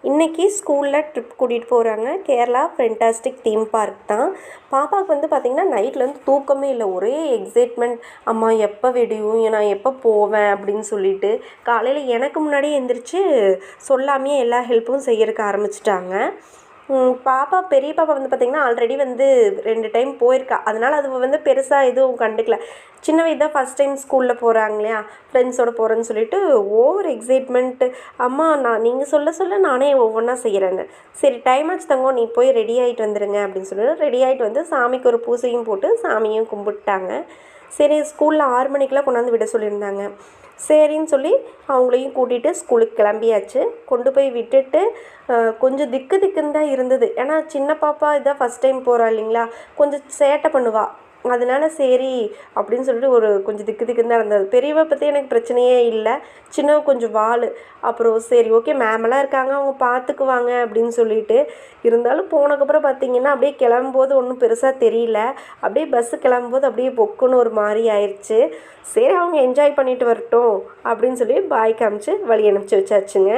இன்றைக்கி ஸ்கூலில் ட்ரிப் கூட்டிகிட்டு போகிறாங்க. கேரளா ஃபென்டாஸ்டிக் தீம் பார்க் தான். பாப்பாவுக்கு வந்து பார்த்திங்கன்னா நைட்லேருந்து தூக்கமே இல்லை. ஒரே எக்ஸைட்மெண்ட். அம்மா எப்போ விடியும், நான் எப்போ போவேன் அப்படின்னு சொல்லிட்டு காலையில் எனக்கு முன்னாடியே எந்திரிச்சு சொல்லாமையே எல்லா ஹெல்ப்பும் செய்யறதுக்கு ஆரம்பிச்சிட்டாங்க. பெரிய பாப்பா வந்து பார்த்திங்கன்னா ஆல்ரெடி வந்து 2 டைம் போயிருக்கா. அதனால் அது வந்து பெருசாக எதுவும் கண்டுக்கல. சின்னவ இதான் ஃபஸ்ட் டைம் ஸ்கூலில் போகிறாங்க இல்லையா, ஃப்ரெண்ட்ஸோடு போகிறேன்னு சொல்லிட்டு ஓவர் எக்ஸைட்மெண்ட்டு. அம்மா நீங்கள் சொல்ல நானே ஒவ்வொன்றா செய்கிறேன்னு. சரி டைம் ஆச்சு தங்கம், நீ போய் ரெடி ஆகிட்டு வந்துடுங்க அப்படின்னு சொல்லிட்டு ரெடி ஆகிட்டு வந்து சாமிக்கு ஒரு பூசையும் போட்டு சாமியும் கும்பிட்டாங்க. சரி ஸ்கூலில் 6 மணிக்கெலாம் கொண்டாந்து விட சொல்லியிருந்தாங்க. சரின்னு சொல்லி அவங்களையும் கூட்டிகிட்டு ஸ்கூலுக்கு கிளம்பியாச்சு. கொண்டு போய் விட்டுட்டு கொஞ்சம் திக்குன்னு தான் இருந்தது. ஏன்னா சின்ன பாப்பா இதான் ஃபஸ்ட் டைம் போகிறா இல்லைங்களா, கொஞ்சம் சேட்டை பண்ணுவாள். அதனால சரி அப்படின்னு சொல்லிட்டு கொஞ்சம் திக்குன்னு தான் இருந்தது. பெரியவ பற்றி எனக்கு பிரச்சனையே இல்லை, சின்னவ கொஞ்சம் வாள். அப்புறம் சரி ஓகே மேமெல்லாம் இருக்காங்க, அவங்க பார்த்துக்குவாங்க அப்படின்னு சொல்லிட்டு இருந்தாலும் போனதுக்கப்புறம் பார்த்திங்கன்னா அப்படியே கிளம்பும்போது ஒன்றும் பெருசாக தெரியல. அப்படியே பஸ்ஸு கிளம்பும்போது அப்படியே பொக்குன்னு ஒரு மாதிரி ஆயிடுச்சு. சரி அவங்க என்ஜாய் பண்ணிட்டு வரட்டும் அப்படின்னு சொல்லி பாய் காமிச்சு வழி அனுப்பிச்சி வச்சாச்சுங்க.